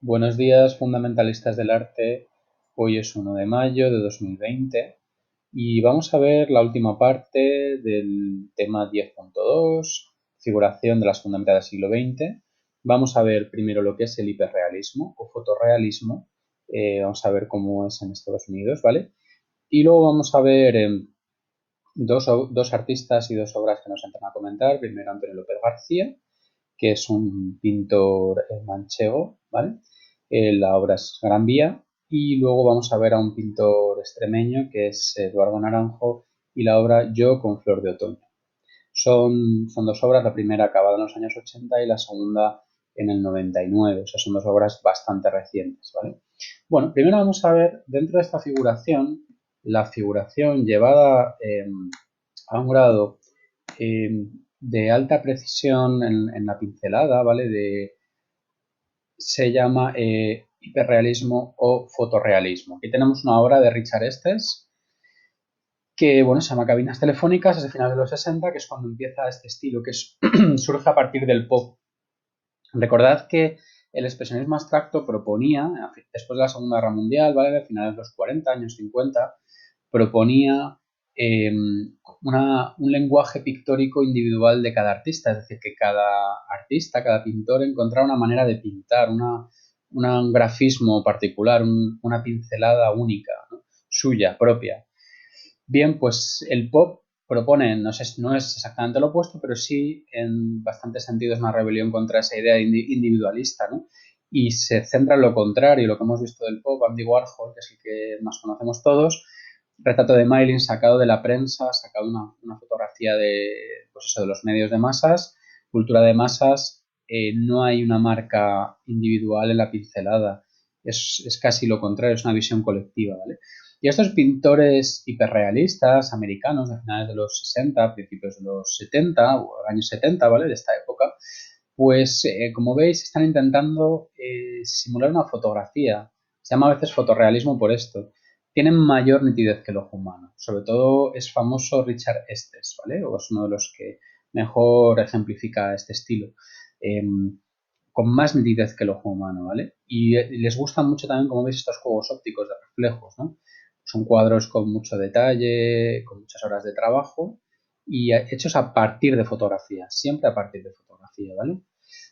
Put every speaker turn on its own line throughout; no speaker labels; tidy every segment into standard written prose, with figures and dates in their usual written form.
Buenos días, fundamentalistas del arte. Hoy es 1 de mayo de 2020 y vamos a ver la última parte del tema 10.2, figuración de las fundamentales del siglo XX. Vamos a ver primero lo que es el hiperrealismo o fotorrealismo. Vamos a ver cómo es en Estados Unidos, ¿vale? Y luego vamos a ver dos artistas y dos obras que nos entran a comentar. Primero Antonio López García, que es un pintor manchego, ¿vale? La obra es Gran Vía. Y luego vamos a ver a un pintor extremeño que es Eduardo Naranjo y la obra Yo con flor de otoño. Son dos obras, la primera acabada en los años 80 y la segunda en el 99, o sea, son dos obras bastante recientes, ¿vale? Bueno, primero vamos a ver dentro de esta figuración, la figuración llevada a un grado de alta precisión en la pincelada, ¿vale? Se llama hiperrealismo o fotorrealismo. Aquí tenemos una obra de Richard Estes que, bueno, se llama Cabinas Telefónicas, es de finales de los 60, que es cuando empieza este estilo, que surge a partir del pop. Recordad que el expresionismo abstracto proponía, después de la Segunda Guerra Mundial, ¿vale? A finales de los 40, años 50, proponía eh, un lenguaje pictórico individual de cada artista, es decir, que cada artista, cada pintor encontrara una manera de pintar, un grafismo particular, una pincelada única, ¿no? Suya, propia. Bien, pues el pop propone, no es exactamente lo opuesto, pero sí en bastantes sentidos una rebelión contra esa idea individualista, ¿no? Y se centra en lo contrario, lo que hemos visto del pop, Andy Warhol, que es el que más conocemos todos, retrato de Marilyn sacado de la prensa, sacado una fotografía de, pues eso, de los medios de masas, cultura de masas, no hay una marca individual en la pincelada, es casi lo contrario, es una visión colectiva, ¿vale? Y estos pintores hiperrealistas americanos de finales de los 60, principios de los 70 o años 70, ¿vale? De esta época, pues como veis están intentando simular una fotografía. Se llama a veces fotorrealismo por esto. Tienen mayor nitidez que el ojo humano. Sobre todo es famoso Richard Estes, ¿vale? O es uno de los que mejor ejemplifica este estilo. Eh, con más nitidez que el ojo humano, ¿vale? Y les gustan mucho también, como veis, estos juegos ópticos de reflejos, ¿no? Son cuadros con mucho detalle, con muchas horas de trabajo y hechos a partir de fotografía, siempre a partir de fotografía, ¿vale?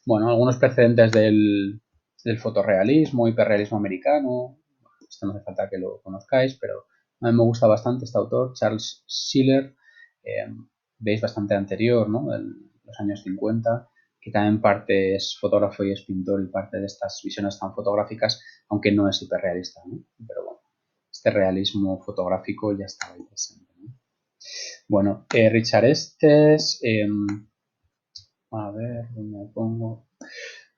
Bueno, algunos precedentes del fotorrealismo, hiperrealismo americano, esto no hace falta que lo conozcáis, pero a mí me gusta bastante este autor, Charles Schiller, eh, veis bastante anterior, ¿no? De los años 50, que también parte es fotógrafo y es pintor y parte de estas visiones tan fotográficas, aunque no es hiperrealista, ¿no? Pero bueno, este realismo fotográfico ya estaba ahí presente, ¿no? Bueno, Richard Estes, a ver, ¿dónde me pongo?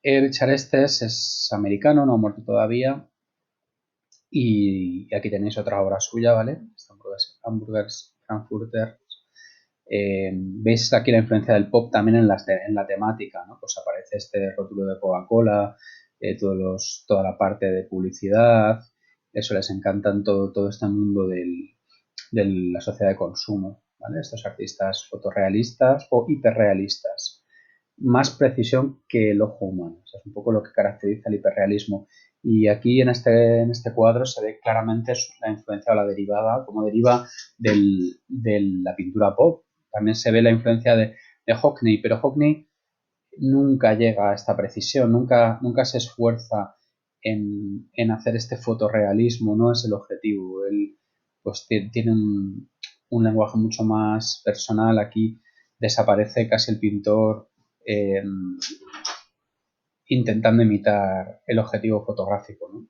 Richard Estes es americano, no ha muerto todavía. Y aquí tenéis otra obra suya, ¿vale? Hamburgers Frankfurter. Veis aquí la influencia del pop también en la temática, ¿no? Pues aparece este rótulo de Coca-Cola, toda la parte de publicidad, eso les encanta todo este mundo de la sociedad de consumo, ¿vale? Estos artistas fotorrealistas o hiperrealistas. Más precisión que el ojo humano. Eso es un poco lo que caracteriza el hiperrealismo. Y aquí en este cuadro se ve claramente la influencia o la derivada, como deriva de la pintura pop. También se ve la influencia de Hockney, pero Hockney nunca llega a esta precisión, nunca se esfuerza en hacer este fotorrealismo, no es el objetivo. Él pues tiene un lenguaje mucho más personal. Aquí desaparece casi el pintor eh, intentando imitar el objetivo fotográfico, ¿no?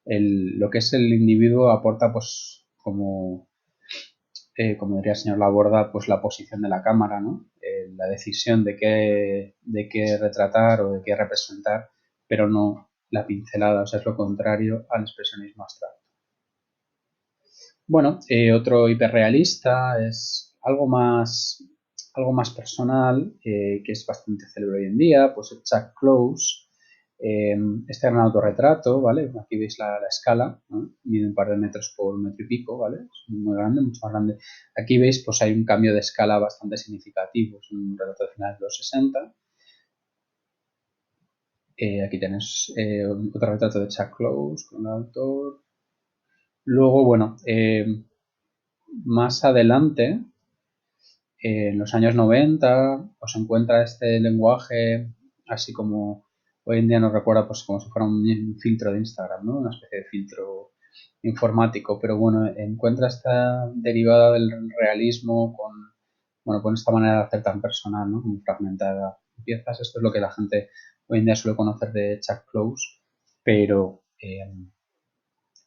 Lo que es el individuo aporta, pues, como diría el señor Laborda, pues la posición de la cámara, ¿no? La decisión de qué retratar o de qué representar, pero no la pincelada, o sea, es lo contrario al expresionismo abstracto. Bueno, otro hiperrealista es algo más personal, que es bastante célebre hoy en día, pues Jack Close. Este gran autorretrato, ¿vale? Aquí veis la escala, ¿no? Mide un par de metros por un metro y pico, ¿vale? Es muy grande, mucho más grande. Aquí veis, pues hay un cambio de escala bastante significativo. Es un retrato de finales de los 60. Aquí tienes otro retrato de Chuck Close con el autor. Luego, bueno, más adelante, en los años 90, pues encuentra este lenguaje así como hoy en día nos recuerda pues como si fuera un filtro de Instagram, ¿no? Una especie de filtro informático, pero bueno, encuentra esta derivada del realismo con esta manera de hacer tan personal, ¿no? Como fragmentada piezas. Esto es lo que la gente hoy en día suele conocer de Chuck Close, pero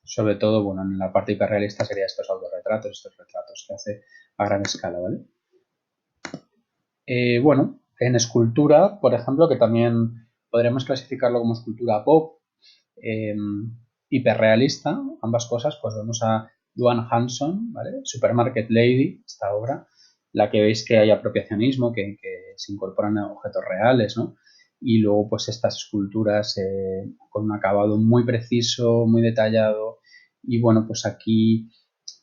sobre todo, bueno, en la parte hiperrealista sería estos autorretratos, estos retratos que hace a gran escala, ¿vale? Bueno, en escultura, por ejemplo, que también podríamos clasificarlo como escultura pop, eh, hiperrealista, ambas cosas, pues vemos a Duane Hanson, ¿vale? Supermarket Lady, esta obra, la que veis que hay apropiacionismo, que se incorporan objetos reales, ¿no? Y luego, pues estas esculturas con un acabado muy preciso, muy detallado, y bueno, pues aquí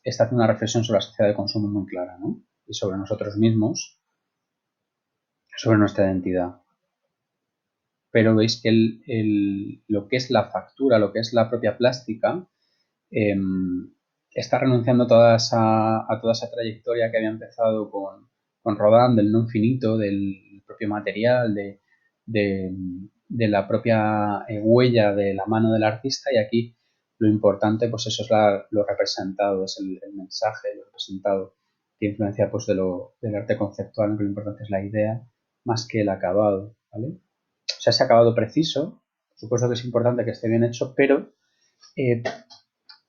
está haciendo una reflexión sobre la sociedad de consumo muy clara, ¿no? Y sobre nosotros mismos, sobre nuestra identidad. Pero veis que lo que es la factura, lo que es la propia plástica, eh, está renunciando a toda esa trayectoria que había empezado con Rodin, del no infinito, del propio material, de, de la propia huella de la mano del artista, y aquí lo importante, pues eso es lo representado, es el mensaje, lo representado, que influencia pues del arte conceptual, en que lo importante es la idea más que el acabado, ¿vale? O sea, ese acabado preciso, por supuesto que es importante que esté bien hecho, pero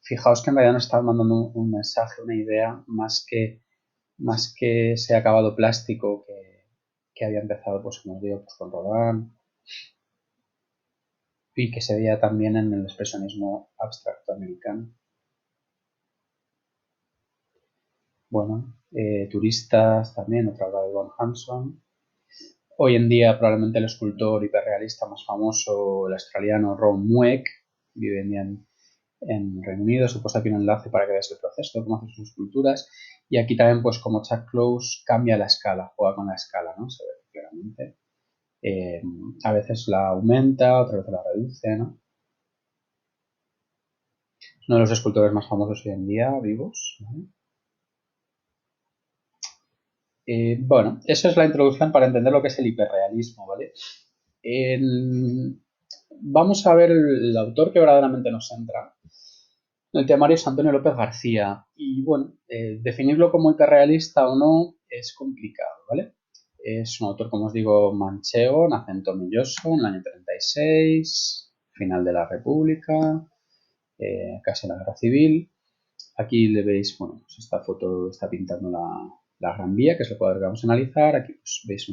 fijaos que en realidad nos está mandando un mensaje, una idea, más que ese acabado plástico que había empezado, pues como os digo, pues, con Rodin y que se veía también en el expresionismo abstracto americano. Bueno, turistas también, otra obra de Von Hanson. Hoy en día probablemente el escultor hiperrealista más famoso, el australiano Ron Mueck, vive en Reino Unido. Os he puesto aquí un enlace para que veáis el proceso, cómo hace sus esculturas. Y aquí también, pues como Chuck Close, cambia la escala, juega con la escala, ¿no? Se ve claramente. Eh, a veces la aumenta, otras veces la reduce, ¿no? Es uno de los escultores más famosos hoy en día, vivos, ¿vale? Bueno, eso es la introducción para entender lo que es el hiperrealismo, ¿vale? En- Vamos a ver el autor que verdaderamente nos entra. El temario es Antonio López García. Y bueno, definirlo como hiperrealista o no es complicado, ¿vale? Es un autor, como os digo, manchego, nace en Tomelloso en el año 36, final de la República, casi la Guerra Civil. Aquí le veis, bueno, pues esta foto está pintando la Gran Vía, que es el cuadro que vamos a analizar. Aquí pues, veis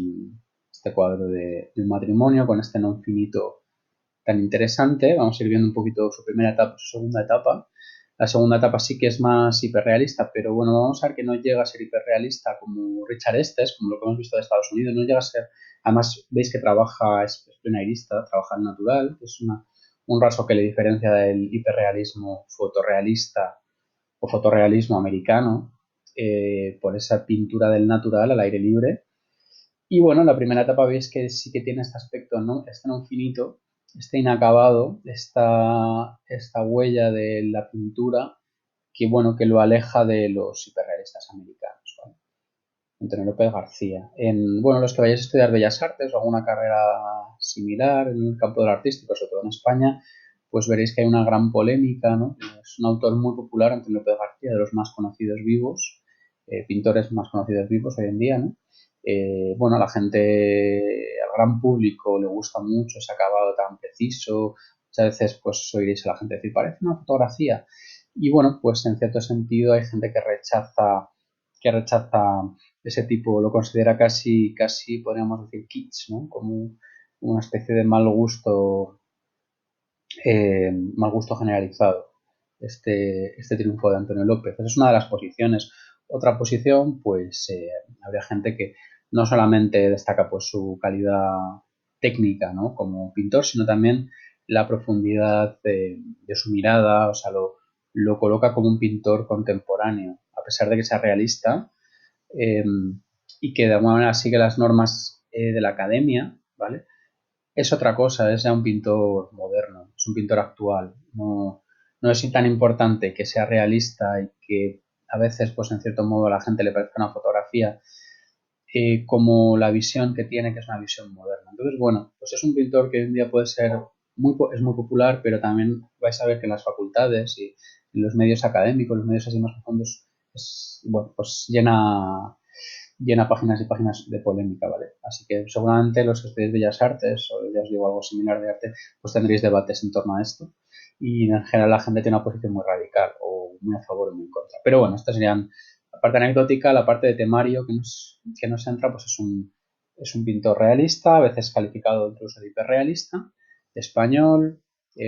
este cuadro de un matrimonio con este non finito tan interesante. Vamos a ir viendo un poquito su primera etapa, su segunda etapa. La segunda etapa sí que es más hiperrealista, pero bueno, vamos a ver que no llega a ser hiperrealista como Richard Estes, como lo que hemos visto de Estados Unidos, no llega a ser, además veis que trabaja, es plenairista, trabaja en natural, es un rasgo que le diferencia del hiperrealismo fotorrealista o fotorrealismo americano, por esa pintura del natural al aire libre. Y bueno, la primera etapa veis que sí que tiene este aspecto, ¿no? Este no finito, este inacabado, esta huella de la pintura que, bueno, que lo aleja de los hiperrealistas americanos, ¿vale? Antonio López García. Bueno, los que vayáis a estudiar Bellas Artes o alguna carrera similar en el campo del artístico, sobre todo en España, pues veréis que hay una gran polémica, ¿no? Es un autor muy popular, Antonio López García, de los más conocidos vivos, pintores más conocidos vivos hoy en día, ¿no? Bueno, a la gente, al gran público le gusta mucho ese acabado tan preciso. Muchas veces pues oiréis a la gente decir, parece una fotografía. Y bueno, pues en cierto sentido hay gente que rechaza ese tipo, lo considera casi podríamos decir kitsch, ¿no? Como una especie de mal gusto generalizado, este triunfo de Antonio López. Esa es una de las posiciones. Otra posición, pues habría gente que no solamente destaca pues su calidad técnica, ¿no? Como pintor, sino también la profundidad de su mirada, o sea, lo coloca como un pintor contemporáneo, a pesar de que sea realista, eh, y que de alguna manera sigue las normas de la academia, ¿vale? es otra cosa, es ya un pintor moderno, es un pintor actual. No es tan importante que sea realista y que a veces, pues en cierto modo, a la gente le parezca una fotografía como la visión que tiene, que es una visión moderna. Entonces, bueno, pues es un pintor que hoy en día puede ser es muy popular, pero también vais a ver que en las facultades y en los medios académicos, los medios así más profundos, bueno, pues llena páginas y páginas de polémica, ¿vale? Así que seguramente los que estudiáis Bellas Artes, o ya os digo algo similar de arte, pues tendréis debates en torno a esto. Y en general la gente tiene una posición muy radical, o muy a favor o muy en contra. Pero bueno, estas serían la parte anecdótica. La parte de temario que nos entra, pues es un pintor realista, a veces calificado incluso de hiperrealista, español,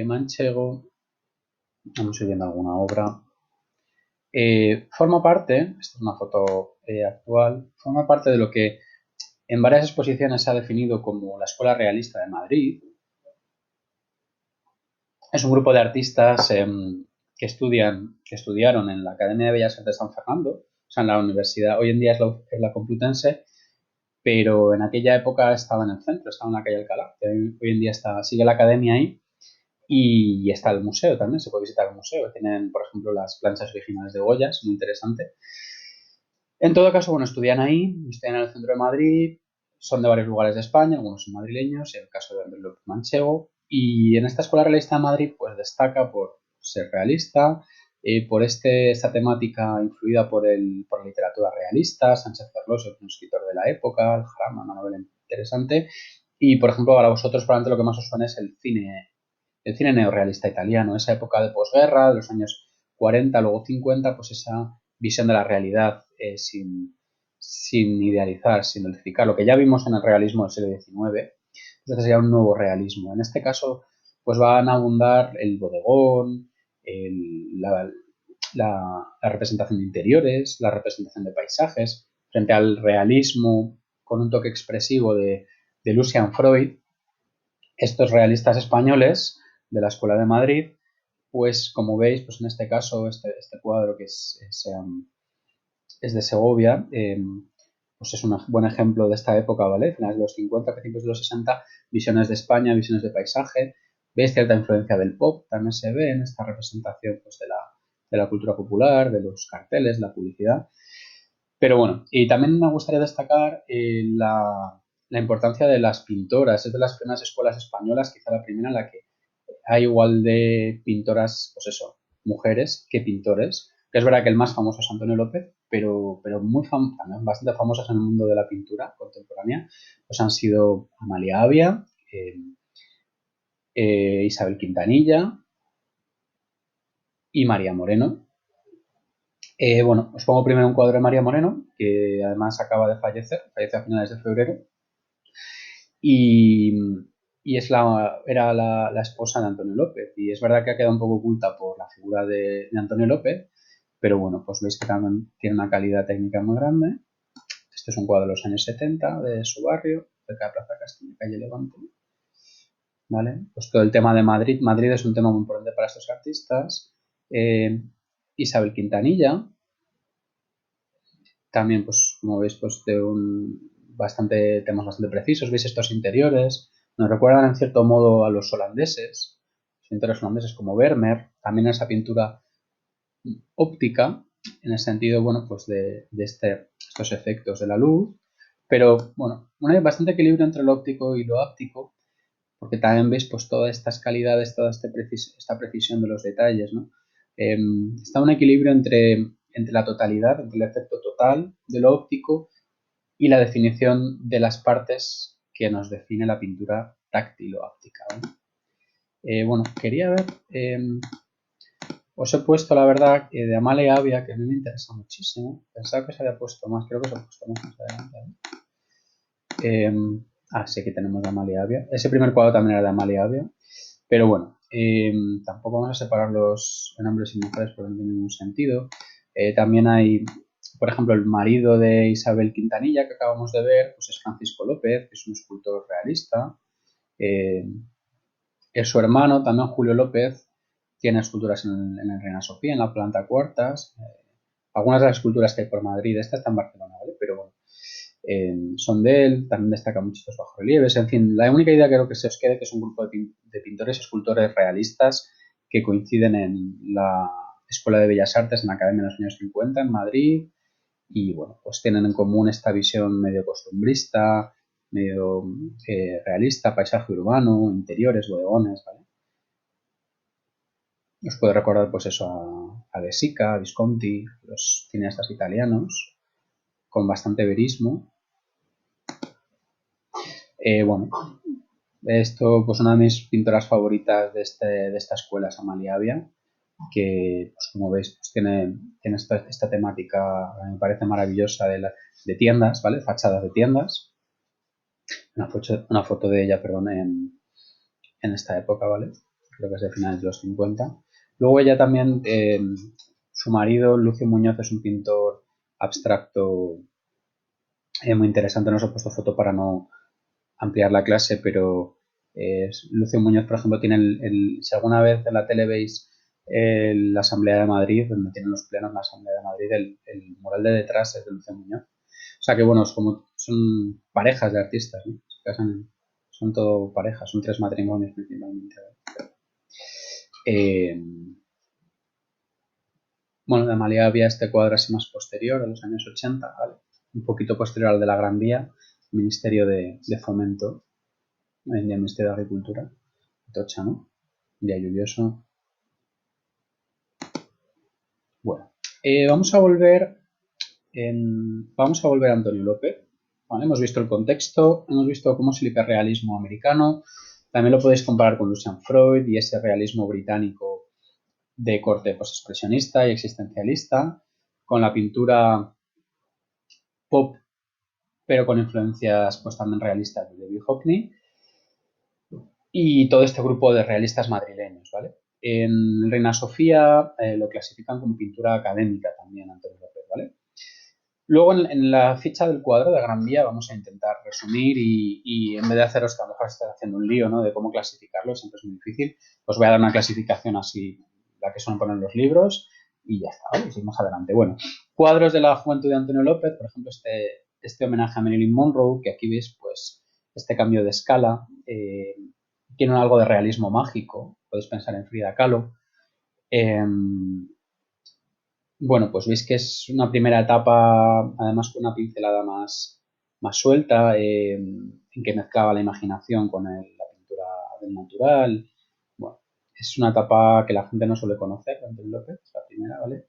manchego. Vamos a ir viendo alguna obra. Forma parte, esta es una foto actual, forma parte de lo que en varias exposiciones se ha definido como la Escuela Realista de Madrid. Es un grupo de artistas que estudiaron en la Academia de Bellas Artes de San Fernando, o sea, en la universidad, hoy en día es la Complutense, pero en aquella época estaba en el centro, estaba en la calle Alcalá, que hoy en día sigue la academia ahí, y está el museo también, se puede visitar el museo. Tienen, por ejemplo, las planchas originales de Goya, es muy interesante. En todo caso, bueno, estudian en el centro de Madrid, son de varios lugares de España, algunos son madrileños, en el caso de Andrés López Manchego, y en esta Escuela Realista de Madrid, pues destaca por ser realista, por esta temática influida por la literatura realista. Sánchez Ferlosio es un escritor de la época, El Jarama, una novela interesante, y por ejemplo, para vosotros probablemente lo que más os suena es el cine neorrealista italiano, esa época de posguerra, de los años 40, luego 50, pues esa visión de la realidad sin idealizar, sin dulcificar, lo que ya vimos en el realismo del siglo XIX, entonces sería un nuevo realismo. En este caso, pues van a abundar el bodegón, la representación de interiores, la representación de paisajes, frente al realismo con un toque expresivo de Lucian Freud. Estos realistas españoles de la Escuela de Madrid, pues como veis, pues en este caso, este cuadro que es de Segovia, pues es un buen ejemplo de esta época, ¿vale? Finales de los 50, principios de los 60, visiones de España, visiones de paisaje. Veis cierta influencia del pop, también se ve en esta representación, pues, de la cultura popular, de los carteles, la publicidad. Pero bueno, y también me gustaría destacar la importancia de las pintoras. Es de las primeras escuelas españolas, quizá la primera en la que hay igual de pintoras, pues eso, mujeres que pintores. Que es verdad que el más famoso es Antonio López, pero también bastante famosas en el mundo de la pintura contemporánea, pues han sido Amalia Avia, Isabel Quintanilla y María Moreno. Bueno, os pongo primero un cuadro de María Moreno, que además acaba de falleció a finales de febrero, y, era la esposa de Antonio López. Y es verdad que ha quedado un poco oculta por la figura de Antonio López, pero bueno, pues veis que también tiene una calidad técnica muy grande. Este es un cuadro de los años 70 de su barrio, cerca de Plaza Castilla, calle Levante. ¿Vale? Pues todo el tema de Madrid. Madrid es un tema muy importante para estos artistas. Isabel Quintanilla, también, pues como veis, pues temas bastante precisos. Veis estos interiores, nos recuerdan en cierto modo a los holandeses, los pintores holandeses como Vermeer, también esa pintura óptica, en el sentido, bueno, pues de estos efectos de la luz, pero bueno, hay bastante equilibrio entre lo óptico y lo áptico, porque también veis pues todas estas calidades, toda esta precisión de los detalles, ¿no? Está un equilibrio entre la totalidad, entre el efecto total de lo óptico y la definición de las partes que nos define la pintura táctil o áptica, ¿vale? Bueno, quería ver, os he puesto la verdad de Amalia Avia, que a mí me interesa muchísimo. Pensaba que se había puesto más, creo que se ha puesto más adelante, ¿vale? Sí, aquí tenemos de Amalia Avia. Ese primer cuadro también era de Amalia Avia. Pero bueno, tampoco vamos a separarlos en hombres y mujeres porque no tiene ningún sentido. También hay, por ejemplo, el marido de Isabel Quintanilla que acabamos de ver, pues es Francisco López, que es un escultor realista. Es su hermano, también Julio López, tiene esculturas en el Reina Sofía, en la planta cuartas. Algunas de las esculturas que hay por Madrid, esta está en Barcelona, ¿vale? Pero bueno. son de él, también destaca mucho estos bajorrelieves. En fin, la única idea que creo que se os quede que es un grupo de pintores y escultores realistas que coinciden en la Escuela de Bellas Artes en la Academia de los años 50 en Madrid y bueno, pues tienen en común esta visión medio costumbrista, medio realista, paisaje urbano, interiores, bodegones, ¿vale? Os puede recordar pues eso a De Sica, a Visconti, los cineastas italianos, con bastante verismo. Bueno, esto, pues una de mis pintoras favoritas de esta escuela es Amalia Avia, que, pues como veis, pues tiene esta temática, me parece maravillosa, de tiendas, ¿vale? Fachadas de tiendas. Una foto de ella, perdón, en esta época, ¿vale? Creo que es de finales de los 50. Luego ella también, su marido, Lucio Muñoz, es un pintor abstracto muy interesante. No os he puesto foto para no ampliar la clase, pero Lucio Muñoz, por ejemplo, tiene si alguna vez en la tele veis la Asamblea de Madrid, donde tienen los plenos en la Asamblea de Madrid, el mural de detrás es de Lucio Muñoz. O sea que, bueno, son parejas de artistas, ¿no? Se casan, son todo parejas, son 3 matrimonios principalmente. Eh, bueno, de Amalia había este cuadro así más posterior, a los años 80, ¿vale? Un poquito posterior al de la Gran Vía, Ministerio de Fomento, el Ministerio de Agricultura. Tocha, ¿no? Día lluvioso. Bueno, vamos a volver a Antonio López. Vale, hemos visto el contexto, hemos visto cómo es el hiperrealismo americano. También lo podéis comparar con Lucian Freud y ese realismo británico de corte expresionista y existencialista, con la pintura pop, pero con influencias pues también realistas de David Hockney y todo este grupo de realistas madrileños, ¿vale? En Reina Sofía lo clasifican como pintura académica también, Antonio López, ¿vale? Luego en la ficha del cuadro de Gran Vía vamos a intentar resumir y en vez de haceros que a lo mejor esté haciendo un lío, ¿no? De cómo clasificarlo, siempre es muy difícil, os voy a dar una clasificación así, la que suelen poner los libros y ya está, ¿vale? Y seguimos adelante. Bueno, cuadros de la juventud de Antonio López, por ejemplo, este homenaje a Marilyn Monroe, que aquí veis, pues, este cambio de escala, tiene algo de realismo mágico, podéis pensar en Frida Kahlo. Bueno, pues veis que es una primera etapa, además con una pincelada más suelta, en que mezclaba la imaginación con la pintura del natural. Bueno, es una etapa que la gente no suele conocer, Antonio López, la primera, ¿vale?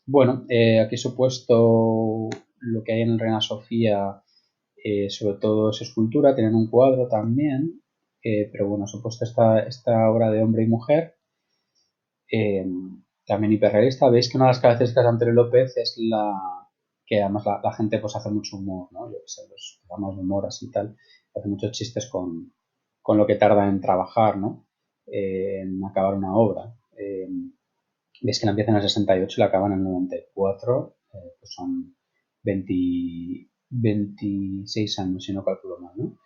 Bueno, aquí os he puesto lo que hay en el Reina Sofía, sobre todo es escultura, tienen un cuadro también, pero bueno, os he puesto esta obra de hombre y mujer, también hiperrealista. Veis que una de las características de Antonio López es que además la gente pues hace mucho humor, ¿no? Yo que sé, los programas de humor así y tal, hace muchos chistes con lo que tarda en trabajar, ¿no? En acabar una obra. Veis que la empiezan en el 68 y la acaban en el 94, pues son 26 años, si no calculo mal, ¿no?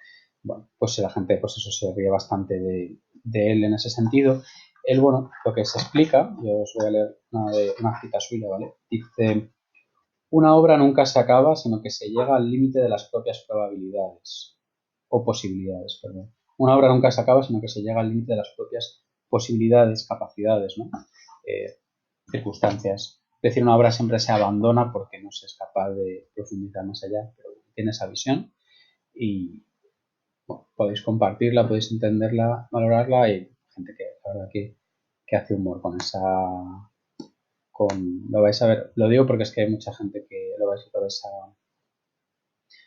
Bueno, pues la gente, pues eso se ríe bastante de él en ese sentido. Él, bueno, lo que se explica, yo os voy a leer una cita suya, ¿vale? Dice, una obra nunca se acaba, sino que se llega al límite de las propias probabilidades, o posibilidades, perdón. Una obra nunca se acaba, sino que se llega al límite de las propias posibilidades, capacidades, ¿no? Circunstancias. Es decir, una obra siempre se abandona porque no se es capaz de profundizar más allá, pero tiene esa visión y bueno, podéis compartirla, podéis entenderla, valorarla y gente que la verdad que hace humor con esa lo vais a ver, lo digo porque es que hay mucha gente que lo vais a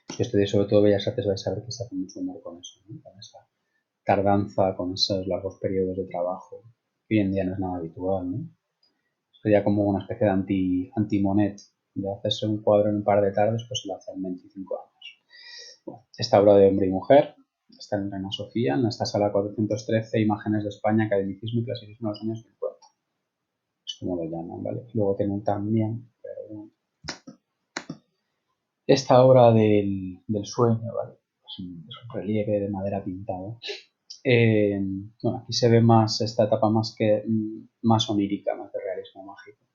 si estudiáis sobre todo Bellas Artes vais a ver que se hace mucho humor con eso, ¿no? Con esa tardanza, con esos largos periodos de trabajo, que hoy en día no es nada habitual, ¿no? Sería como una especie de anti-Monet, de hacerse un cuadro en un par de tardes, pues se lo hace en 25 años. Bueno, esta obra de hombre y mujer está en Reina Sofía, en esta sala 413, Imágenes de España, Academicismo y Clasicismo de los años 50. Es como lo llaman, ¿vale? Luego tienen también, esta obra del sueño, ¿vale? Es un relieve de madera pintado. Bueno, aquí se ve más esta etapa más onírica, más de realismo mágico.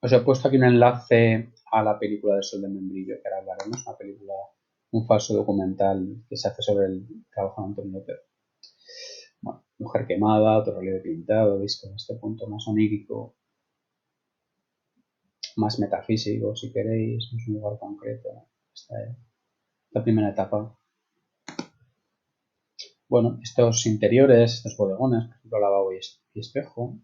Os he puesto aquí un enlace a la película del Sol de Membrillo, que ahora hablaremos, una película, un falso documental que se hace sobre el trabajo de Antonio López. Bueno, Mujer quemada, otro relieve pintado, veis con este punto más onírico, más metafísico, si queréis, no es un lugar concreto. Esta es la primera etapa. Bueno, estos interiores, estos bodegones, por ejemplo, lavabo y espejo.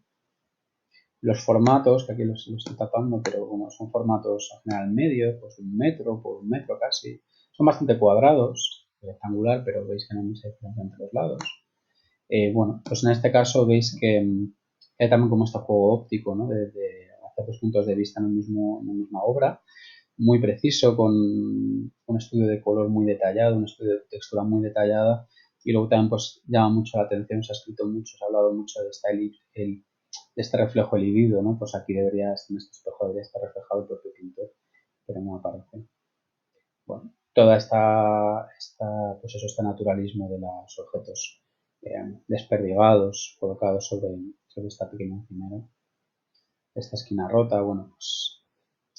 Los formatos, que aquí los estoy tapando, pero bueno, son formatos al final medio, pues de 1 metro por 1 metro casi. Son bastante cuadrados, rectangular, pero veis que no hay mucha diferencia entre los lados. Bueno, pues en este caso veis que hay también como este juego óptico, ¿no? De hacer dos puntos de vista en una misma obra, muy preciso, con un estudio de color muy detallado, un estudio de textura muy detallada, y luego también pues llama mucho la atención, se ha escrito mucho, se ha hablado mucho de este reflejo elidido, ¿no? Pues aquí debería, en este espejo debería estar reflejado el propio pintor, pero no aparece. Bueno, toda pues eso, este naturalismo de los objetos desperdigados, colocados sobre esta pequeña encimera. Esta esquina rota, bueno, pues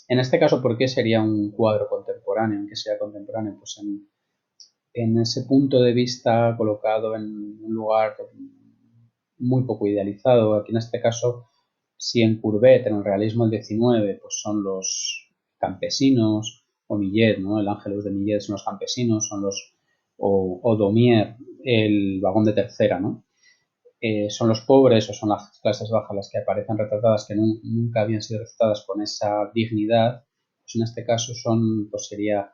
en este caso, ¿por qué sería un cuadro contemporáneo? ¿En qué sería contemporáneo? Pues en ese punto de vista colocado en un lugar muy poco idealizado. Aquí en este caso, si en Courbet, en el realismo del 19, pues son los campesinos, o Millet, ¿no? El Ángelus de Millet son los campesinos, son o Daumier, el vagón de tercera, ¿no? Son los pobres o son las clases bajas las que aparecen retratadas, que nunca habían sido retratadas con esa dignidad, pues en este caso pues sería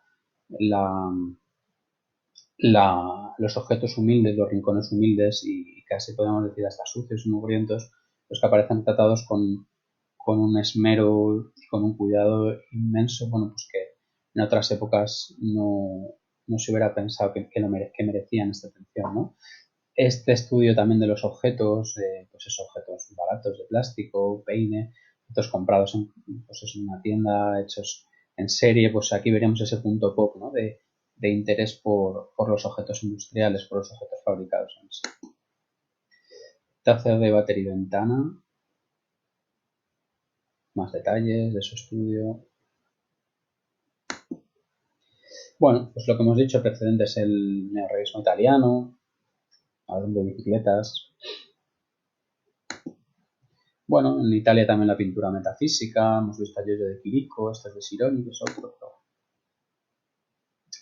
los objetos humildes, los rincones humildes y casi podemos decir hasta sucios y mugrientos, los que aparecen tratados con un esmero y con un cuidado inmenso, bueno, pues que en otras épocas no se hubiera pensado que merecían esta atención, ¿no? Este estudio también de los objetos, pues esos objetos baratos de plástico, peine, objetos comprados en una tienda, hechos en serie, pues aquí veríamos ese punto pop, ¿no? de interés por los objetos industriales, por los objetos fabricados en sí. Taza de batería y ventana, más detalles de su estudio. Bueno, pues lo que hemos dicho precedente es el neorrealismo italiano, hablando de bicicletas. Bueno, en Italia también la pintura metafísica, hemos visto a Giorgio de Chirico, estos de Sironi, que son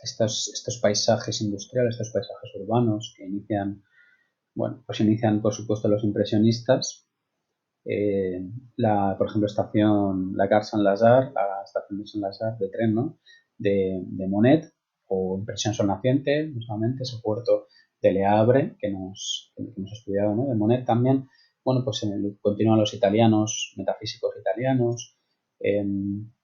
estos paisajes industriales, estos paisajes urbanos que inician, bueno, pues inician por supuesto los impresionistas. Por ejemplo, la Gare Saint-Lazare, la estación de Saint-Lazare de tren, ¿no? de Monet, o Impresión Sol Naciente, justamente ese puerto de Le Havre que hemos estudiado, ¿no? De Monet también. Bueno, pues continúan los italianos, metafísicos italianos,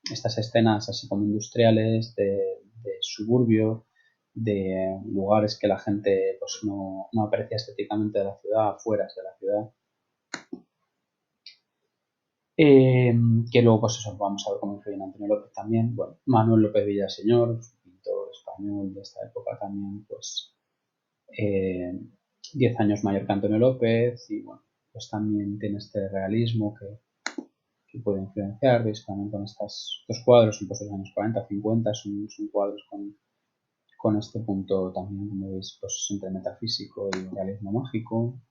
estas escenas así como industriales de suburbio, de lugares que la gente pues no aprecia estéticamente de la ciudad, afuera de la ciudad. Que luego, pues eso, vamos a ver cómo influye en Antonio López también. Bueno, Manuel López Villaseñor, pintor español de esta época también, pues 10 años mayor que Antonio López y bueno, pues también tiene este realismo que puede influenciar, veis también con estos cuadros, son pues de los años 40, 50, son cuadros con este punto también, como veis, pues entre metafísico y realismo mágico.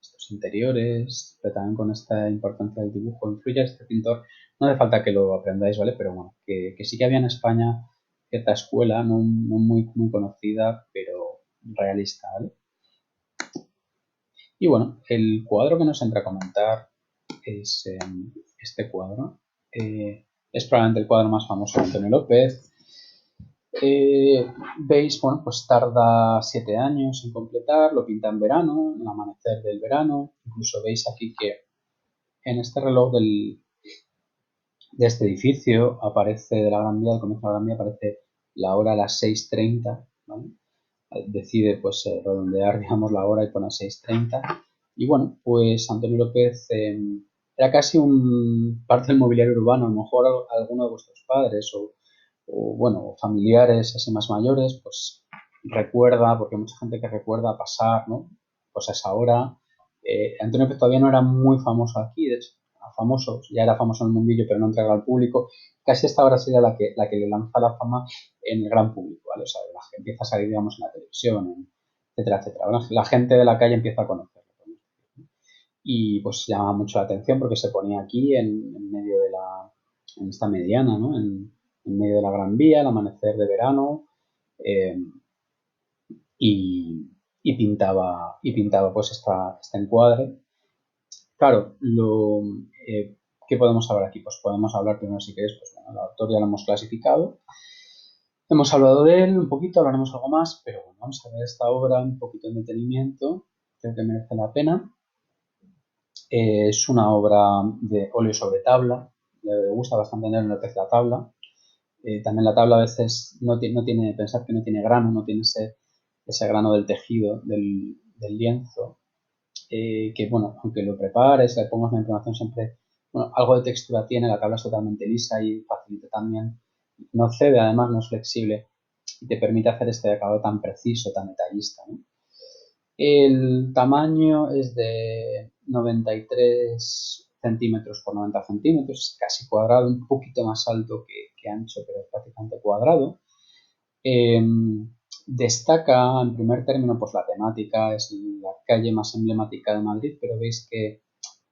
Estos interiores, pero también con esta importancia del dibujo influye este pintor. No hace falta que lo aprendáis, ¿vale? Pero bueno, que sí que había en España cierta escuela, no muy conocida, pero realista, ¿vale? Y bueno, el cuadro que nos entra a comentar es este cuadro. Es probablemente el cuadro más famoso de Antonio López. Veis, bueno, pues tarda 7 años en completar, lo pinta en verano, en el amanecer del verano. Incluso veis aquí que en este reloj de este edificio aparece de la Gran Vía, al comienzo de la Gran Vía aparece la hora a las 6:30, ¿vale? Decide pues redondear, digamos, la hora y pone 6:30. Y bueno, pues Antonio López era casi un parte del mobiliario urbano, a lo mejor alguno de vuestros padres o bueno, familiares así más mayores, pues recuerda, porque hay mucha gente que recuerda pasar, ¿no? Pues a esa hora. Antonio López todavía no era muy famoso aquí, de hecho, famoso, ya era famoso en el mundillo, pero no entregaba al público. Casi esta obra sería la que le lanza la fama en el gran público, ¿vale? O sea, empieza a salir, digamos, en la televisión, etcétera, etcétera. La gente de la calle empieza a conocerlo. Y pues llama mucho la atención porque se ponía aquí en medio de en esta mediana, ¿no? En medio de la Gran Vía, el amanecer de verano, eh, y pintaba pues este encuadre. Claro, ¿qué podemos hablar aquí? Pues podemos hablar primero, si queréis, pues bueno, el autor ya lo hemos clasificado. Hemos hablado de él un poquito, hablaremos algo más, pero bueno, vamos a ver esta obra un poquito en detenimiento, creo que merece la pena. Es una obra de óleo sobre tabla, le gusta bastante tener lo que es la tabla. También la tabla a veces no tiene, pensad que no tiene grano, no tiene ese grano del tejido, del lienzo, que bueno, aunque lo prepares, le pongas la información siempre, bueno, algo de textura tiene, la tabla es totalmente lisa y facilita también, no cede, además no es flexible y te permite hacer este acabado tan preciso, tan detallista, ¿no? El tamaño es de 93 centímetros por 90 centímetros, es casi cuadrado, un poquito más alto que ancho, pero es prácticamente cuadrado. Eh, Destaca en primer término pues la temática, es la calle más emblemática de Madrid, pero veis que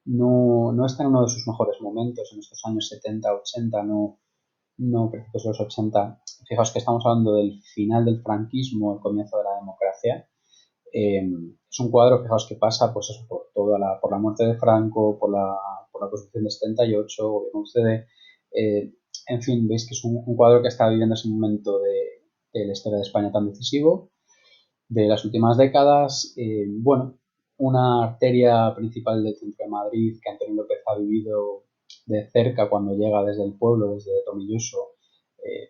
no está en uno de sus mejores momentos en estos años 70, 80, no principios de los 80. Fijaos que estamos hablando del final del franquismo, el comienzo de la democracia. Es un cuadro, fijaos, que pasa pues eso, por la muerte de Franco, por la Constitución de 78, gobierno UCD, en fin, veis que es un cuadro que está viviendo ese momento de la historia de España tan decisivo, de las últimas décadas. Bueno, una arteria principal del centro de Madrid que Antonio López ha vivido de cerca cuando llega desde el pueblo, desde Tomilloso,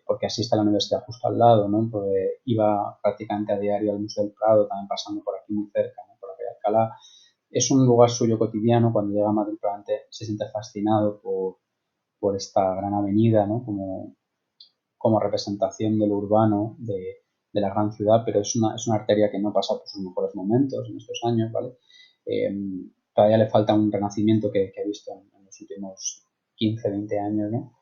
porque asiste a la universidad justo al lado, ¿no? Porque iba prácticamente a diario al Museo del Prado, también pasando por aquí muy cerca, ¿no? Por la calle Alcalá. Es un lugar suyo cotidiano. Cuando llega a Madrid probablemente se siente fascinado por esta gran avenida, ¿no? Como representación de lo urbano, de la gran ciudad, pero es una arteria que no pasa por sus mejores momentos en estos años, ¿vale? Eh, Todavía le falta un renacimiento que he visto en los últimos 15, 20 años, ¿no?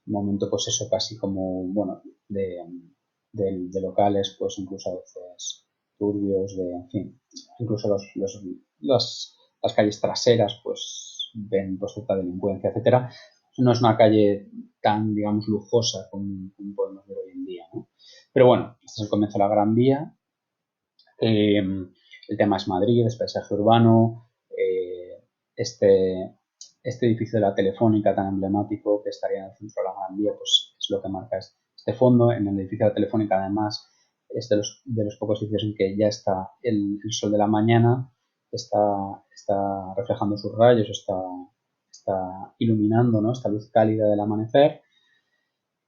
Un momento, pues eso, casi como, bueno, de locales, pues incluso a veces turbios, en fin, incluso las calles traseras, pues ven pues cierta delincuencia, etcétera. No es una calle tan, digamos, lujosa como podemos ver hoy en día, ¿no? Pero bueno, este es el comienzo de la Gran Vía. El tema es Madrid, es paisaje urbano, este, este edificio de la Telefónica tan emblemático que estaría en el centro de la Gran Vía, pues es lo que marca este fondo. En el edificio de la Telefónica, además, es de los pocos edificios en que ya está el sol de la mañana, está reflejando sus rayos, está iluminando, ¿no? Esta luz cálida del amanecer.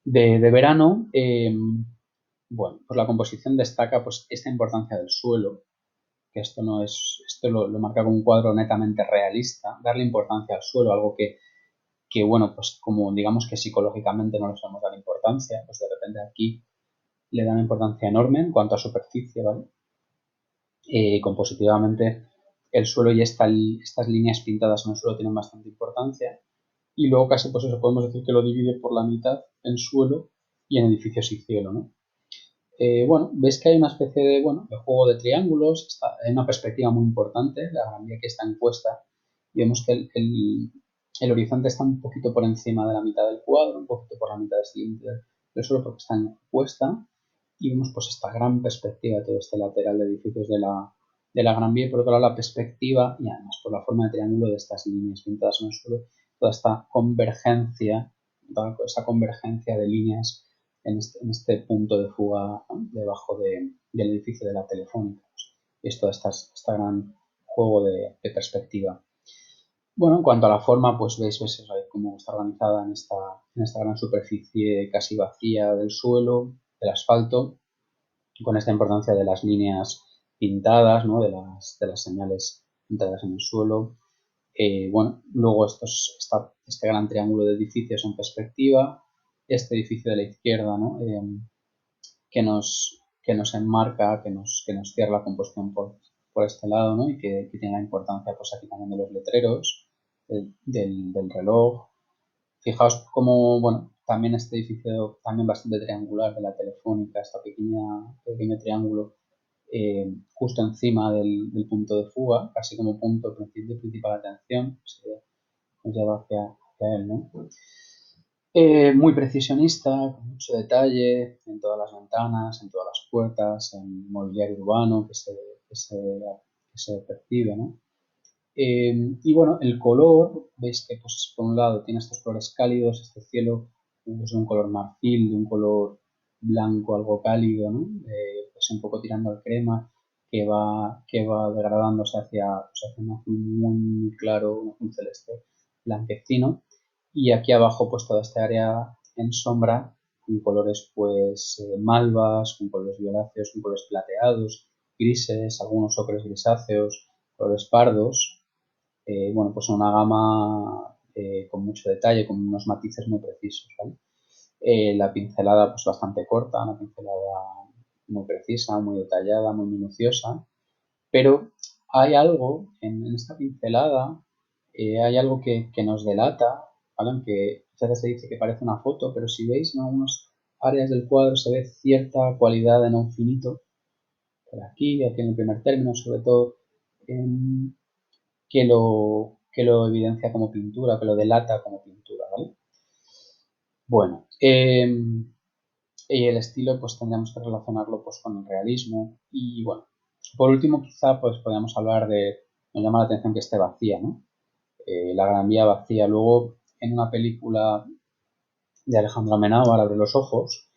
De verano, bueno, pues la composición destaca pues esta importancia del suelo, que esto lo marca como un cuadro netamente realista, darle importancia al suelo, algo que bueno, pues como digamos que psicológicamente no le solemos dar importancia, pues de repente aquí le da una importancia enorme en cuanto a superficie, ¿vale? Compositivamente el suelo y estas líneas pintadas en el suelo tienen bastante importancia, y luego casi pues eso podemos decir que lo divide por la mitad en suelo y en edificios y cielo, ¿no? Bueno, ves que hay una especie de juego de triángulos, hay una perspectiva muy importante, la Gran Vía que está en cuesta, y vemos que el horizonte está un poquito por encima de la mitad del cuadro, un poquito por la mitad del suelo, porque está en cuesta, y vemos pues esta gran perspectiva de todo este lateral de edificios de la Gran Vía, y por otro lado la perspectiva, y además por la forma de triángulo de estas líneas pintadas en el suelo, toda esta convergencia, de líneas en este punto de fuga, ¿no? Debajo del edificio de la Telefónica. Y es todo este gran juego de perspectiva. Bueno, en cuanto a la forma, pues veis cómo está organizada en esta gran superficie casi vacía del suelo, del asfalto, con esta importancia de las líneas pintadas, ¿no? de las señales pintadas en el suelo. Bueno, luego este gran triángulo de edificios en perspectiva, este edificio de la izquierda, ¿no? que nos enmarca, que nos cierra la composición por este lado, ¿no? Y que tiene la importancia pues aquí también de los letreros, del reloj. Fijaos cómo, bueno, también este edificio, también bastante triangular de la Telefónica, pequeño triángulo justo encima del punto de fuga, casi como punto de principal atención, nos lleva hacia él, ¿no? Muy precisionista, con mucho detalle en todas las ventanas, en todas las puertas, en el mobiliario urbano que se percibe, ¿no? Y bueno, el color, veis que pues, por un lado tiene estos colores cálidos, este cielo pues, de un color marfil, de un color blanco algo cálido, ¿no? Pues un poco tirando al crema, que va degradándose hacia un azul muy claro, un azul celeste blanquecino. Y aquí abajo pues toda esta área en sombra con colores pues malvas, con colores violáceos, con colores plateados, grises, algunos ocres grisáceos, colores pardos. Bueno, pues una gama con mucho detalle, con unos matices muy precisos, ¿vale? La pincelada pues bastante corta, una pincelada muy precisa, muy detallada, muy minuciosa, pero hay algo en esta pincelada, hay algo que nos delata, ¿vale? Aunque muchas veces se dice que parece una foto, pero si veis en algunas áreas del cuadro se ve cierta cualidad de no finito, por aquí en el primer término, sobre todo, que lo evidencia como pintura, que lo delata como pintura, ¿vale? Bueno, y el estilo pues tendríamos que relacionarlo pues con el realismo y bueno, por último quizá pues podríamos hablar nos llama la atención que esté vacía, ¿no? La Gran Vía vacía. Luego en una película de Alejandro Amenábar, Abre los ojos,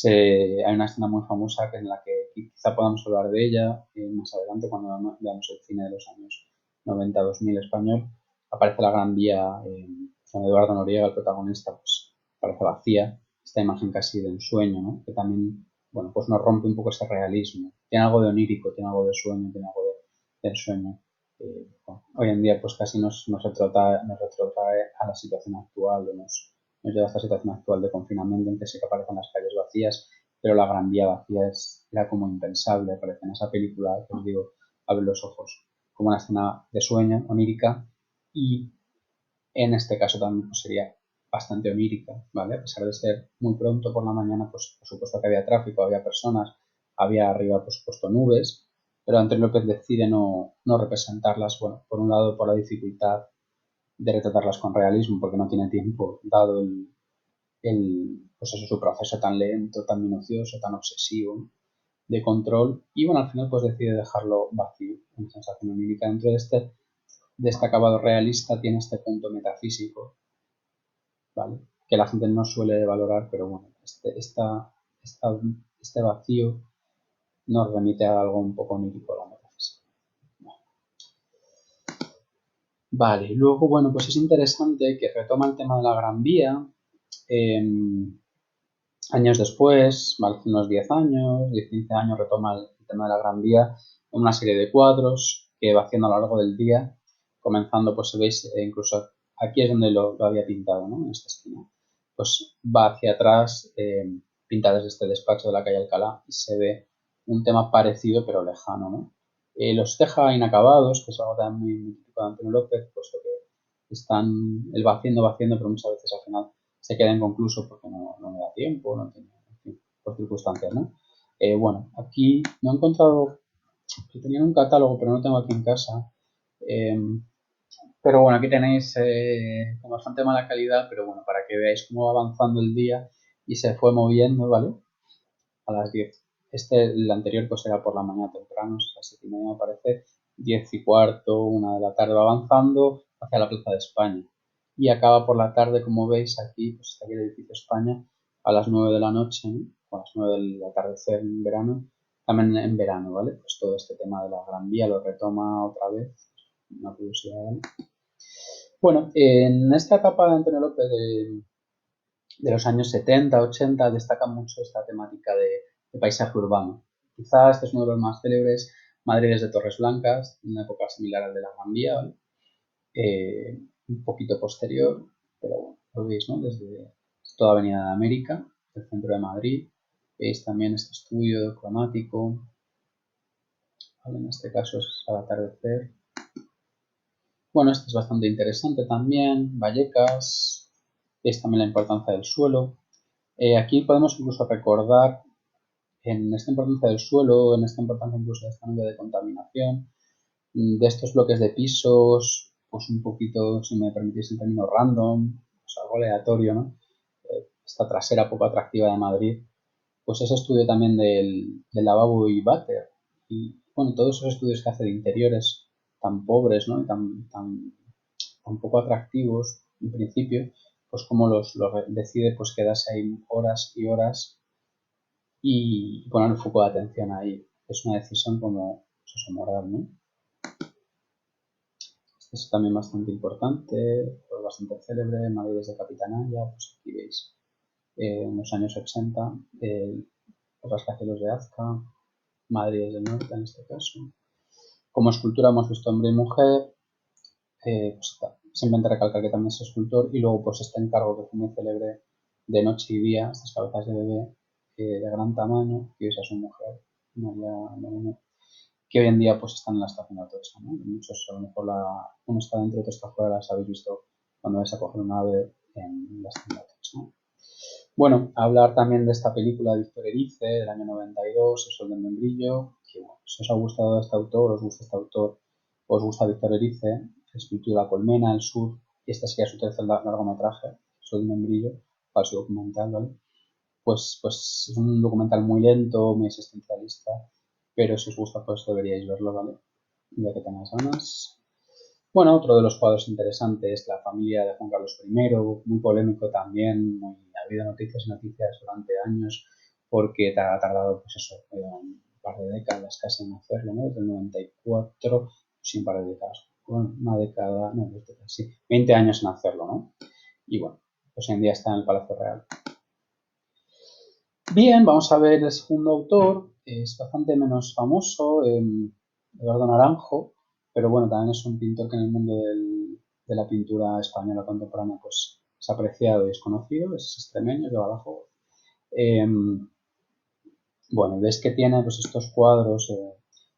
hay una escena muy famosa en la que quizá podamos hablar de ella más adelante cuando veamos el cine de los años 90-2000 español. Aparece la Gran Vía con Eduardo Noriega, el protagonista, pues parece vacía, esta imagen casi de ensueño, ¿no? Que también, bueno, pues nos rompe un poco ese realismo. Tiene algo de onírico, tiene algo de sueño, tiene algo de ensueño. Bueno, hoy en día pues casi nos retrotrae a la situación actual, nos lleva a esta situación actual de confinamiento en que sí que aparecen las calles vacías, pero la Gran Vía vacía era como impensable, aparece en esa película que os digo, Abre los ojos, como una escena de sueño, onírica, y en este caso también pues, sería bastante onírica, ¿vale? A pesar de ser muy pronto por la mañana, pues por supuesto que había tráfico, había personas, había arriba por supuesto nubes, pero Antonio López decide no representarlas, bueno, por un lado por la dificultad de retratarlas con realismo, porque no tiene tiempo, dado pues eso, su proceso tan lento, tan minucioso, tan obsesivo de control, y bueno, al final pues decide dejarlo vacío, una sensación onírica. Dentro de este acabado realista tiene este punto metafísico, ¿vale? Que la gente no suele valorar, pero bueno, este vacío nos remite a algo un poco onírico, la metafísica. Vale, luego, bueno, pues es interesante que retoma el tema de la Gran Vía, años después, hace unos 10 años, 10-15 años, retoma el tema de la Gran Vía en una serie de cuadros que va haciendo a lo largo del día, comenzando, pues veis, incluso aquí es donde lo había pintado, ¿no? En esta esquina. Pues va hacia atrás, pinta desde este despacho de la calle Alcalá y se ve un tema parecido pero lejano, ¿no? Los deja inacabados, que es algo también muy típico de Antonio López, puesto que él va haciendo, pero muchas veces al final se queda inconcluso porque no me da tiempo, no tiene, en fin, por circunstancias, ¿no? Bueno, aquí no he encontrado, que tenía un catálogo, pero no lo tengo aquí en casa. Pero bueno, aquí tenéis con bastante mala calidad, pero bueno, para que veáis cómo va avanzando el día y se fue moviendo, ¿vale? A las 10. El anterior pues era por la mañana temprano, a las 7:30 me parece, 10:15, 1 de la tarde va avanzando hacia la Plaza de España. Y acaba por la tarde, como veis aquí, pues está aquí el edificio España, a las 9 de la noche, ¿no? O a las 9 del atardecer en verano, también en verano, ¿vale? Pues todo este tema de la Gran Vía lo retoma otra vez, una curiosidad, ¿vale? Bueno, en esta etapa de Antonio López de los años 70, 80, destaca mucho esta temática de paisaje urbano. Quizás este es uno de los más célebres, Madrid de Torres Blancas, una época similar al de la Gran Vía, ¿vale? Un poquito posterior, pero bueno, lo veis, ¿no? Desde toda Avenida de América, el centro de Madrid, veis también este estudio cromático, ¿vale? En este caso es al atardecer. Bueno, este es bastante interesante también. Vallecas, es también la importancia del suelo. Aquí podemos incluso recordar en esta importancia del suelo, en esta importancia incluso de esta nube de contaminación, de estos bloques de pisos, pues un poquito, si me permitís el término random, pues algo aleatorio, ¿no? Esta trasera poco atractiva de Madrid, pues ese estudio también del lavabo y váter. Y bueno, todos esos estudios que hace de interiores tan pobres, ¿no? Y tan poco atractivos en principio, pues como decide pues quedarse ahí horas y horas y poner el foco de atención ahí. Es una decisión como pues eso, moral, ¿no? Este es también bastante importante, pues bastante célebre, Madrid desde Capitanaya, pues aquí veis, en los años 80, los rascacielos de Azca, Madrid desde el norte en este caso. Como escultura hemos visto hombre y mujer, pues simplemente recalcar que también es escultor y luego pues este encargo que fue muy célebre de Noche y Día, estas cabezas de bebé de gran tamaño, que esa es su mujer, María Moreno, que hoy en día pues están en la estación de Atocha, ¿no? Muchos, a lo mejor uno está dentro, otro está fuera, las habéis visto cuando vais a coger una ave en la estación de Atocha, ¿no? Bueno, hablar también de esta película de Víctor Erice del año 92, El sol del membrillo, que bueno, si os ha gustado este autor, os gusta este autor, os gusta Víctor Erice, Escritura La Colmena, El Sur, y este sería su tercer largometraje, El sol del membrillo, falso documental, ¿vale? Pues es un documental muy lento, muy existencialista, pero si os gusta pues deberíais verlo, ¿vale? Ya que tengáis ganas. Bueno, otro de los cuadros interesantes, la familia de Juan Carlos I, muy polémico también, ha habido noticias y noticias durante años porque ha tardado, pues eso, un par de décadas casi en hacerlo, ¿no? Desde el 94, sí, un par de décadas, bueno, una década, no, 2 décadas, sí, 20 años en hacerlo, ¿no? Y bueno, pues hoy en día está en el Palacio Real. Bien, vamos a ver el segundo autor, es bastante menos famoso, Eduardo Naranjo, pero bueno, también es un pintor que en el mundo de la pintura española contemporánea pues es apreciado y es conocido, es extremeño, es de Badajoz. Eh, bueno, ves que tiene pues estos cuadros,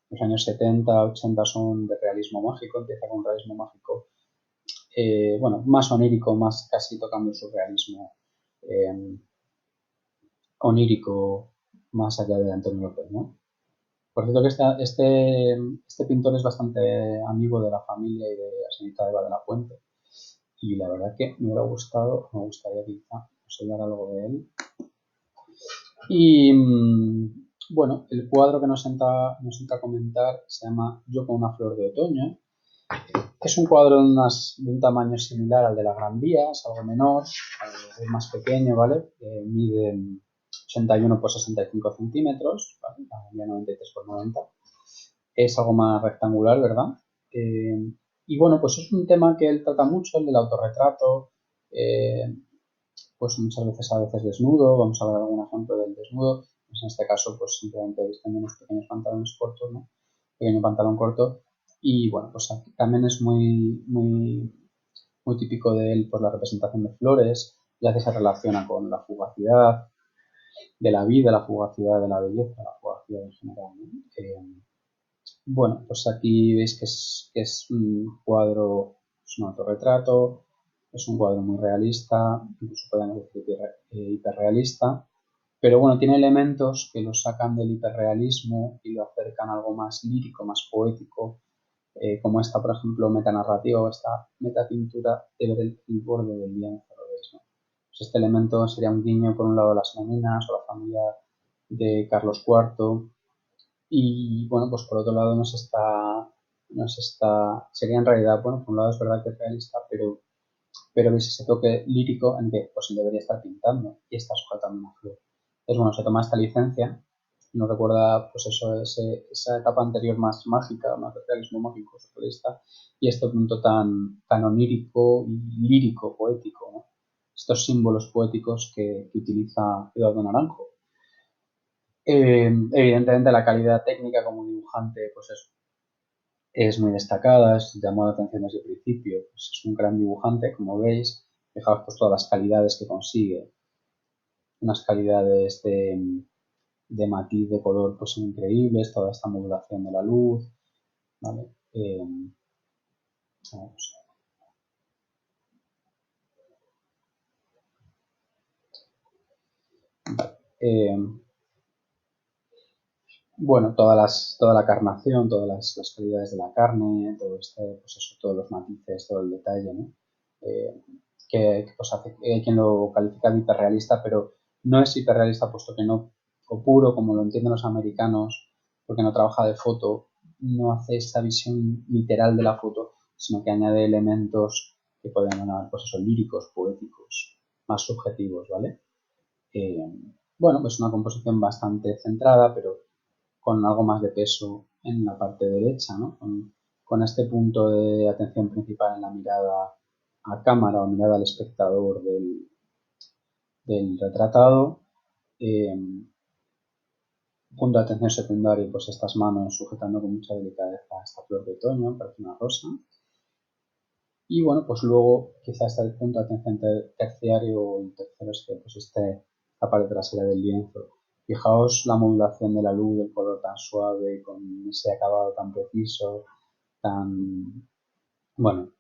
los años 70, 80 son de realismo mágico, empieza con realismo mágico, bueno, más onírico, más casi tocando el surrealismo onírico más allá de Antonio López, ¿no? Por cierto que este pintor es bastante amigo de la familia y de la señorita Eva de la Puente. Y la verdad que me hubiera gustado, me gustaría quizá hablar algo de él. Y bueno, el cuadro que nos entra a comentar se llama Yo con una flor de otoño. Es un cuadro de un tamaño similar al de la Gran Vía, es algo menor, es más pequeño, ¿vale? Mide 81 por 65 centímetros, ¿vale? La Gran Vía 93 por 90. Es algo más rectangular, ¿verdad? Eh, y bueno, pues es un tema que él trata mucho, el del autorretrato, eh, pues muchas veces a veces desnudo, vamos a ver algún ejemplo del desnudo, pues en este caso pues simplemente vistiendo unos pequeños pantalones cortos, ¿no? Pequeño pantalón corto y bueno, pues aquí también es muy típico de él pues la representación de flores, ya que se relaciona con la fugacidad de la vida, la fugacidad de la belleza, la fugacidad en general, ¿no? Bueno, pues aquí veis que es un cuadro, es un autorretrato, es un cuadro muy realista, incluso podemos decir hiperrealista, pero bueno, tiene elementos que lo sacan del hiperrealismo y lo acercan a algo más lírico, más poético, como esta, por ejemplo, metanarrativa o esta metapintura de ver el borde del lienzo, ¿lo veis, no? Pues este elemento sería un guiño, por un lado, a las meninas o la familia de Carlos IV, y bueno, pues por otro lado sería en realidad, bueno, por un lado es verdad que es realista, pero ves ese toque lírico en que pues él debería estar pintando y está sujetando una flor. Entonces, bueno, se toma esta licencia, nos recuerda pues eso, esa etapa anterior más mágica, más de realismo mágico, surrealista, y este punto tan onírico y lírico, poético, ¿no? Estos símbolos poéticos que utiliza Eduardo Naranjo. Evidentemente la calidad técnica como dibujante pues es muy destacada, llamó la atención desde el principio, pues es un gran dibujante, como veis, fijaos pues todas las calidades que consigue, unas calidades de matiz de color pues increíbles, toda esta modulación de la luz, ¿vale? Vamos. Bueno, toda la carnación, todas las calidades de la carne, todo pues eso, todos los matices, todo el detalle, ¿no? Que pues hace, hay quien lo califica de hiperrealista, pero no es hiperrealista puesto que no, o puro, como lo entienden los americanos, porque no trabaja de foto, no hace esa visión literal de la foto, sino que añade elementos que podemos llamar, pues eso, líricos, poéticos, más subjetivos, ¿vale? Bueno, pues una composición bastante centrada, pero con algo más de peso en la parte derecha, ¿no? Con este punto de atención principal en la mirada a cámara o mirada al espectador del retratado. Punto de atención secundario, pues estas manos sujetando con mucha delicadeza esta flor de otoño, parece una rosa. Y bueno, pues luego quizás está el punto de atención terciario o el tercero es que pues esta parte trasera del lienzo. Fijaos la modulación de la luz, del color tan suave, con ese acabado tan preciso, tan... Bueno,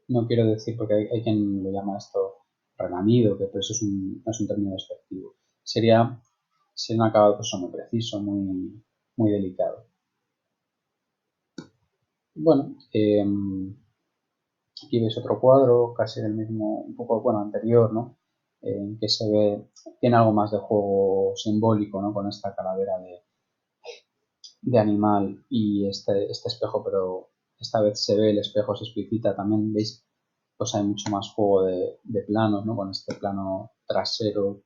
no quiero decir, porque hay quien lo llama esto relamido, que por eso no es un término despectivo. Sería un acabado pues, muy preciso, muy delicado. Bueno, aquí veis otro cuadro, casi del mismo, un poco, bueno, anterior, ¿no? En que se ve, tiene algo más de juego simbólico, ¿no? Con esta calavera de animal y este espejo, pero esta vez se ve el espejo, se explicita, también veis, pues hay mucho más juego de planos, ¿no? Con este plano trasero.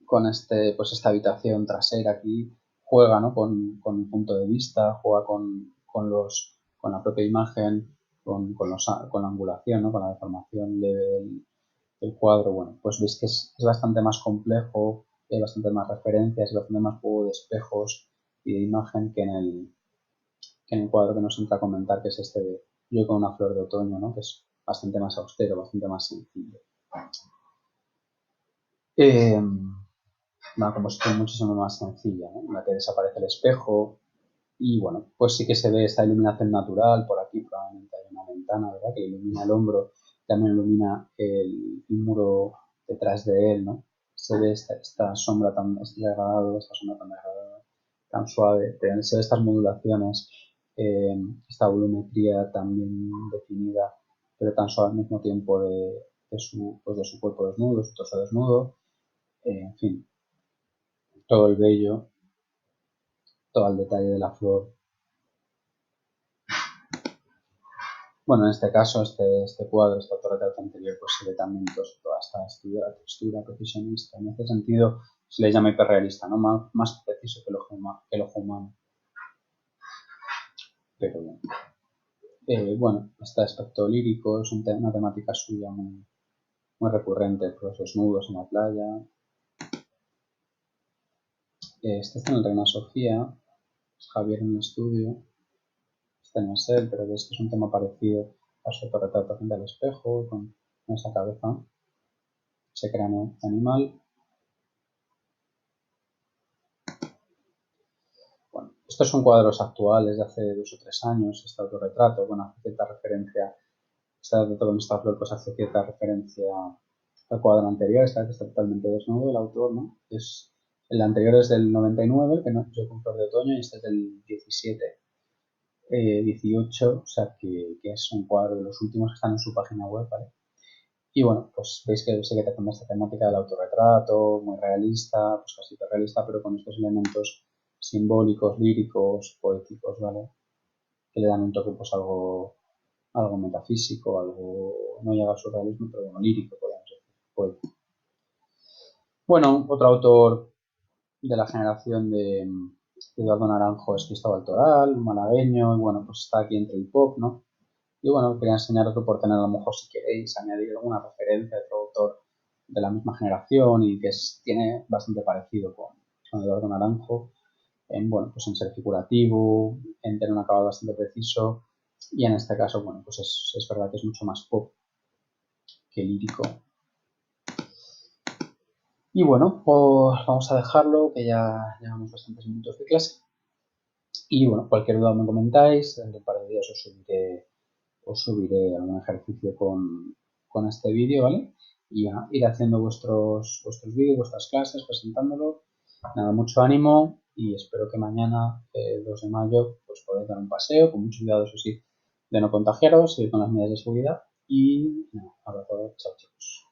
Con pues esta habitación trasera aquí, juega, ¿no? con el punto de vista, juega con la propia imagen, con la angulación, ¿no? Con la deformación del cuadro. Bueno, pues veis que es bastante más complejo, hay bastante más referencias, bastante más juego de espejos y de imagen que en el cuadro que nos entra a comentar, que es este de Yo con una flor de otoño, ¿no? Que es bastante más austero, bastante más sencillo. Una composición muchísimo más sencilla, ¿no? En la que desaparece el espejo y bueno, pues sí que se ve esta iluminación natural, por aquí probablemente hay una ventana, ¿verdad? Que ilumina el hombro, también ilumina el muro detrás de él, ¿no? Se ve esta sombra tan degradada, esta sombra tan degradada, tan suave, se ve estas modulaciones, esta volumetría también definida, pero tan suave al mismo tiempo de su cuerpo desnudo, su torso desnudo, en fin, todo el vello, todo el detalle de la flor. Bueno, en este caso, este cuadro, este autorretrato anterior, pues se ve también toda esta textura precisionista. En este sentido, se le llama hiperrealista, ¿no? Más preciso que el ojo humano. Pero bueno, este aspecto lírico es una temática suya muy recurrente, los desnudos en la playa. Este está en el Reina Sofía, Javier en el estudio. Este no es él, pero ves que es un tema parecido a su autorretrato frente al espejo, con esa cabeza, ese cráneo animal. Bueno, estos son cuadros actuales de hace 2 o 3 años, este autorretrato, bueno, hace cierta referencia, este autorretrato con esta flor, pues hace cierta referencia al cuadro anterior, esta vez está totalmente desnudo el autor, ¿no? El anterior es del 99, el que no, yo con flor de otoño, y este es del 17. 18, o sea que es un cuadro de los últimos que están en su página web, ¿vale? Y bueno, pues veis que sigue tratando esta temática del autorretrato, muy realista, pues casi realista, pero con estos elementos simbólicos, líricos, poéticos, ¿vale? Que le dan un toque, pues algo metafísico, algo, no llega al surrealismo, pero bueno, lírico, podemos decir, poético. Bueno, otro autor de la generación de Eduardo Naranjo es Cristóbal Toral, malagueño, y bueno, pues está aquí entre el pop, ¿no? Y bueno, quería enseñaroslo por tener a lo mejor, si queréis, añadir alguna referencia de otro autor de la misma generación y que tiene bastante parecido con Eduardo Naranjo, bueno, pues en ser figurativo, en tener un acabado bastante preciso y en este caso, bueno, pues es verdad que es mucho más pop que lírico. Y bueno, pues vamos a dejarlo, que ya llevamos bastantes minutos de clase. Y bueno, cualquier duda me comentáis, dentro de un par de días os subiré algún ejercicio con este vídeo, ¿vale? Y ya, ir haciendo vuestros vídeos, vuestras clases, presentándolo. Nada, mucho ánimo y espero que mañana, 2 de mayo, pues podáis dar un paseo, con mucho cuidado, eso sí, de no contagiaros, ir con las medidas de seguridad. Y nada, abrazo, chao chicos.